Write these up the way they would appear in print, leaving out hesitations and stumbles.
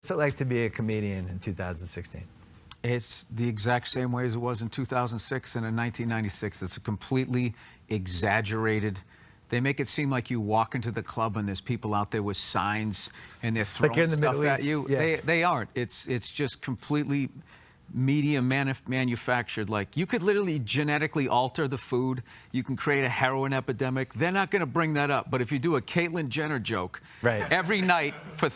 What's it like to be a comedian in 2016? It's the exact same way as it was in 2006 and in 1996. It's a completely exaggerated. They make it seem like you walk into the club and there's people out there with signs and they're throwing like in the stuff Middle at East. you. Yeah. They aren't. It's just completely media manufactured. Like, you could literally genetically alter the food. You can create a heroin epidemic. They're not going to bring that up. But if you do a Caitlyn Jenner joke every night for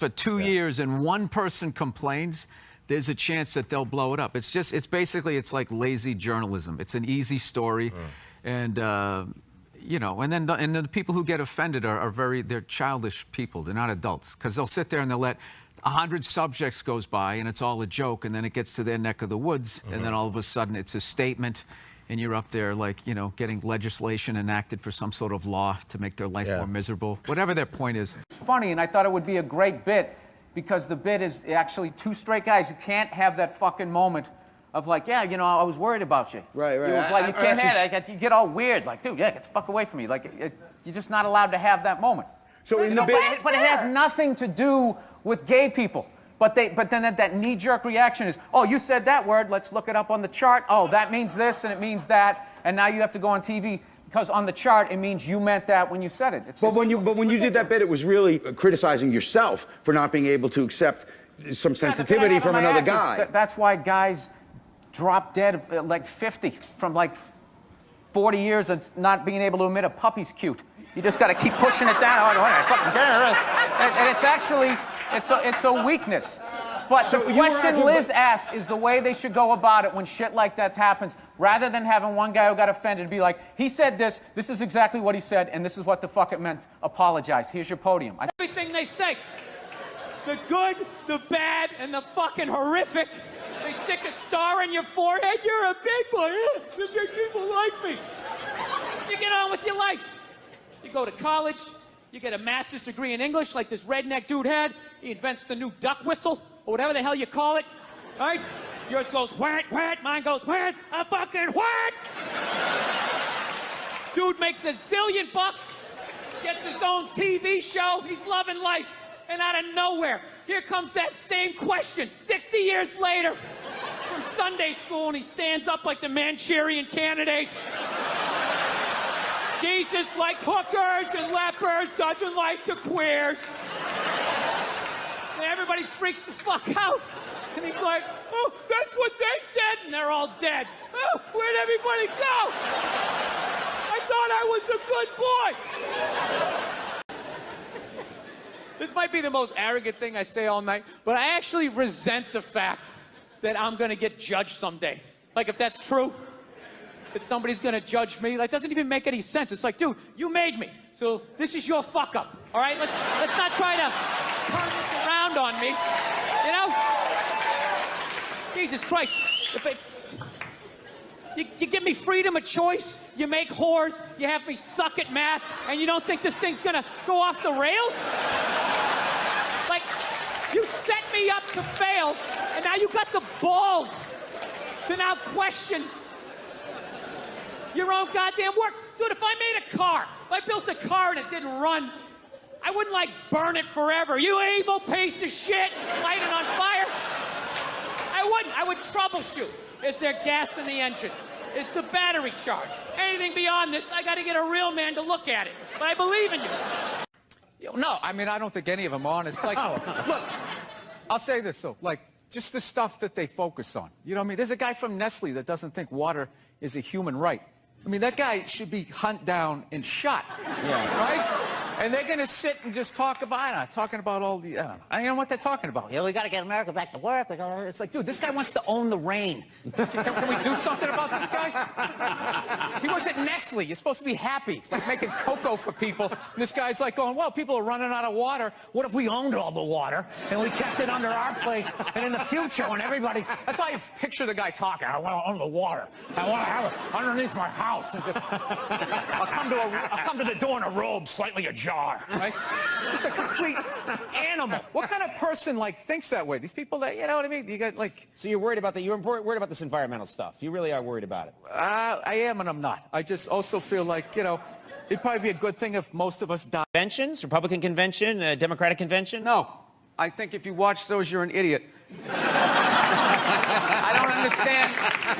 2 years and one person complains, there's a chance that they'll blow it up. It's basically like lazy journalism. It's an easy story. And, you know, and then the people who get offended they're childish people. They're not adults. Because they'll sit there and they'll let 100 subjects goes by and it's all a joke, and then it gets to their neck of the woods, and then all of a sudden it's a statement, and you're up there like, you know, getting legislation enacted for some sort of law to make their life more miserable, whatever their point is. It's funny, and I thought it would be a great bit, because the bit is actually two straight guys. You can't have that fucking moment of like, yeah, you know, I was worried about you. Right. You can't have it. You get all weird, like, dude, get the fuck away from me. Like, you're just not allowed to have that moment. So in the bit, but it has nothing to do with gay people. But then that knee-jerk reaction is, oh, you said that word, let's look it up on the chart. Oh, that means this and it means that, and now you have to go on TV because on the chart it means you meant that when you said it. But when you did that bit, it was really criticizing yourself for not being able to accept some sensitivity from another guy. That's why guys drop dead at like 50 from like 40 years of not being able to admit a puppy's cute. You just got to keep pushing it down. And it's actually, it's a weakness. But the question Liz asked is the way they should go about it when shit like that happens, rather than having one guy who got offended be like, he said this is exactly what he said, and this is what the fuck it meant. Apologize. Here's your podium. Everything they say, the good, the bad, and the fucking horrific. They stick a star in your forehead. You're a big boy. Because people like me. You get on with your life. You go to college, you get a master's degree in English like this redneck dude had. He invents the new duck whistle, or whatever the hell you call it. All right? Yours goes, whack, whack. Mine goes, whack, a fucking whack. Dude makes $1 zillion, gets his own TV show. He's loving life. And out of nowhere, here comes that same question 60 years later from Sunday school, and he stands up like the Manchurian Candidate. Jesus likes hookers and lepers, doesn't like the queers. And everybody freaks the fuck out. And he's like, oh, that's what they said. And they're all dead. Oh, where'd everybody go? I thought I was a good boy. This might be the most arrogant thing I say all night, but I actually resent the fact that I'm going to get judged someday. Like, if that's true, that somebody's going to judge me, like, doesn't even make any sense. It's like, dude, you made me, so this is your fuck up, all right? Let's not try to turn this around on me, you know? Jesus Christ. You give me freedom of choice, you make whores, you have me suck at math, and you don't think this thing's going to go off the rails? Like, you set me up to fail, and now you got the balls to now question your own goddamn work. Dude, if I made a car, if I built a car and it didn't run, I wouldn't, like, burn it forever. You evil piece of shit, light it on fire. I wouldn't. I would troubleshoot. Is there gas in the engine? Is the battery charged? Anything beyond this, I got to get a real man to look at it. But I believe in you. No, I mean, I don't think any of them are honest. Like, look, I'll say this, though. Like, just the stuff that they focus on. You know what I mean? There's a guy from Nestle that doesn't think water is a human right. I mean, that guy should be hunted down and shot. Yeah. Right? And they're going to sit and just talk about, talking about all the, I don't know what they're talking about. Yeah, we got to get America back to work. It's like, dude, this guy wants to own the rain. Can we do something about this guy? He was at Nestle. You're supposed to be happy, like making cocoa for people. And this guy's like going, well, people are running out of water. What if we owned all the water and we kept it under our place? And in the future, when everybody's, that's how you picture the guy talking. I want to own the water. I want to have it underneath my house. And just, I'll come to the door in a robe, slightly ajar. Right? It's a complete animal. What kind of person, like, thinks that way? These people that, you know what I mean? You got, like... So you're worried about that? You're worried about this environmental stuff? You really are worried about it? I am and I'm not. I just also feel like, you know, it'd probably be a good thing if most of us died. Conventions? Republican convention? Democratic convention? No. I think if you watch those, you're an idiot. I don't understand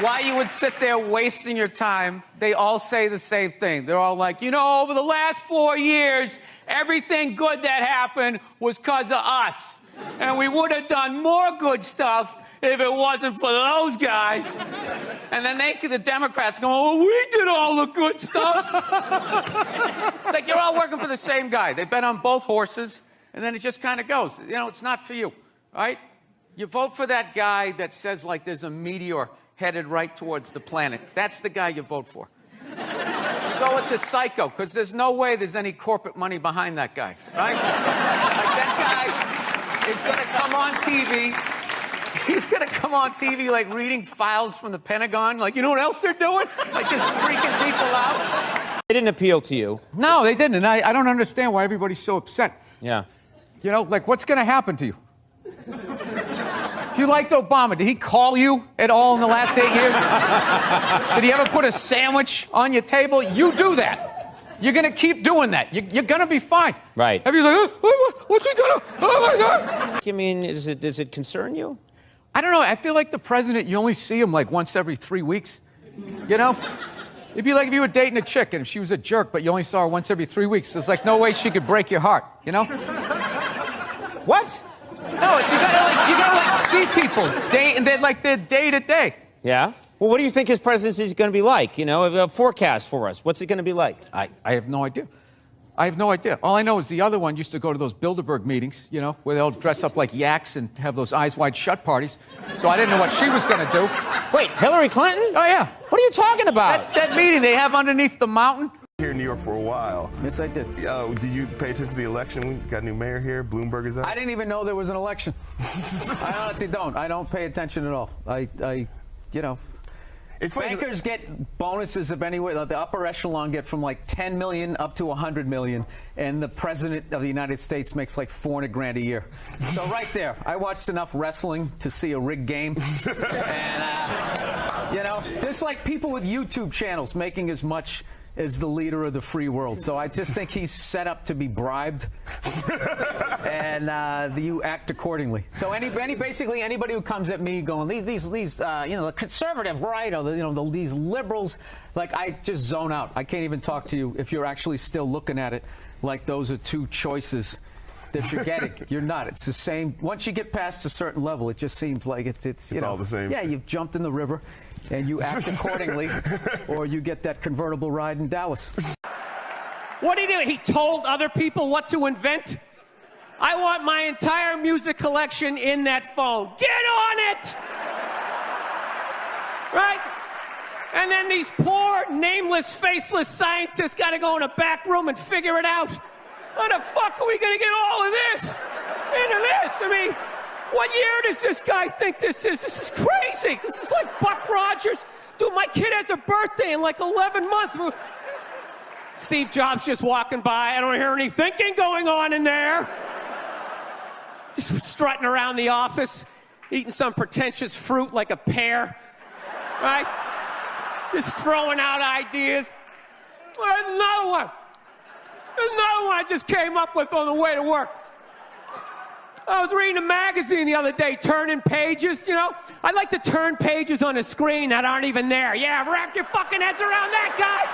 why you would sit there wasting your time. They all say the same thing. They're all like, you know, over the last 4 years, everything good that happened was because of us. And we would have done more good stuff if it wasn't for those guys. And then the Democrats go, oh, we did all the good stuff. It's like you're all working for the same guy. They bet on both horses, and then it just kind of goes. You know, it's not for you, right? You vote for that guy that says, like, there's a meteor headed right towards the planet. That's the guy you vote for. You go with the psycho, because there's no way there's any corporate money behind that guy, right? Like, that guy is going to come on TV. He's going to come on TV, like, reading files from the Pentagon. Like, you know what else they're doing? Like, just freaking people out. They didn't appeal to you. No, they didn't. And I don't understand why everybody's so upset. Yeah. You know, like, what's going to happen to you? If you liked Obama, did he call you at all in the last 8 years? Did he ever put a sandwich on your table? You do that. You're going to keep doing that. You're going to be fine. Right. Everybody's like, what's he going to, oh, my God. I mean, does it concern you? I don't know. I feel like the president, you only see him like once every 3 weeks. You know? It'd be like if you were dating a chick and if she was a jerk, but you only saw her once every 3 weeks. There's like no way she could break your heart, you know? What? No, it's you gotta see people they're day to day. Yeah? Well, what do you think his presidency is going to be like? You know, a forecast for us. What's it going to be like? I have no idea. I have no idea. All I know is the other one used to go to those Bilderberg meetings, you know, where they'll dress up like yaks and have those eyes wide shut parties. So I didn't know what she was going to do. Wait, Hillary Clinton? Oh, yeah. What are you talking about? That meeting they have underneath the mountain. Here in New York for a while. Yes, I did. Did you pay attention to the election? We got a new mayor here. Bloomberg is up. I didn't even know there was an election. I honestly don't. I don't pay attention at all. You know. It's funny. Bankers get bonuses of anywhere. The upper echelon get from like 10 million up to 100 million, and the president of the United States makes like 400 grand a year. So right there, I watched enough wrestling to see a rigged game, and you know, there's like people with YouTube channels making as much as the leader of the free world. So I just think he's set up to be bribed, and you act accordingly. So basically anybody who comes at me going these you know, the conservative right or these liberals, like, I just zone out. I can't even talk to you if you're actually still looking at it like those are two choices that you're getting. You're not. It's the same. Once you get past a certain level, it just seems like it's you know, all the same. Yeah, you've jumped in the river. And you act accordingly, or you get that convertible ride in Dallas. What did he do? He told other people what to invent? I want my entire music collection in that phone. Get on it! Right? And then these poor, nameless, faceless scientists got to go in a back room and figure it out. How the fuck are we going to get all of this into this? I mean, what year does this guy think this is? This is crazy. This is like Buck Rogers. Dude, my kid has a birthday in like 11 months. Steve Jobs just walking by. I don't hear any thinking going on in there. Just strutting around the office, eating some pretentious fruit like a pear. Right? Just throwing out ideas. There's another one. There's another one I just came up with on the way to work. I was reading a magazine the other day, turning pages, you know? I like to turn pages on a screen that aren't even there. Yeah, wrap your fucking heads around that, guys!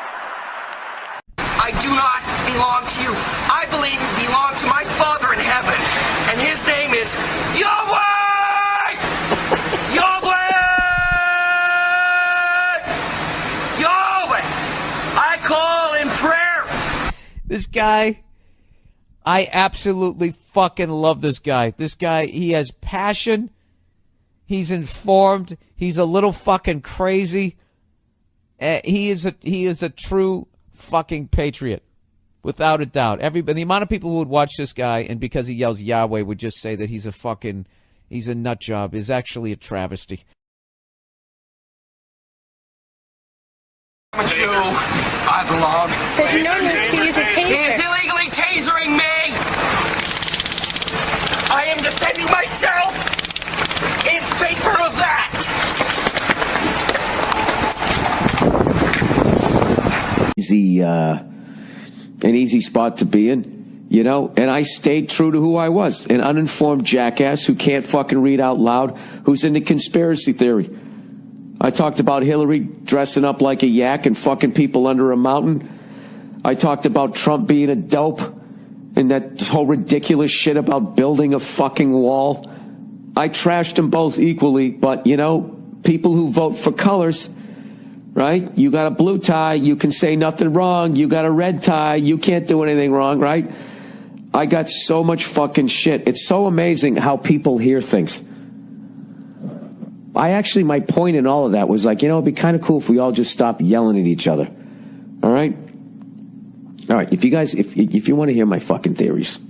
I do not belong to you. I believe you belong to my Father in heaven, and his name is Yahweh! Yahweh! Yahweh! I call in prayer. This guy, I absolutely fucking love this guy. This guy, he has passion. He's informed. He's a little fucking crazy. He is a true fucking patriot, without a doubt. The amount of people who would watch this guy and because he yells Yahweh would just say that he's a nut job is actually a travesty. I'm a Jew. I belong. There's no need to use a taser. He is illegally tasering me. I am defending myself in favor of that. An easy spot to be in. You know, and I stayed true to who I was, an uninformed jackass who can't fucking read out loud, who's into conspiracy theory. I talked about Hillary dressing up like a yak and fucking people under a mountain. I talked about Trump being a dope and that whole ridiculous shit about building a fucking wall. I trashed them both equally, but, you know, people who vote for colors, right? You got a blue tie, you can say nothing wrong. You got a red tie, you can't do anything wrong, right? I got so much fucking shit. It's so amazing how people hear things. My point in all of that was like, you know, it'd be kind of cool if we all just stopped yelling at each other. All right? All right, if you guys, if you want to hear my fucking theories,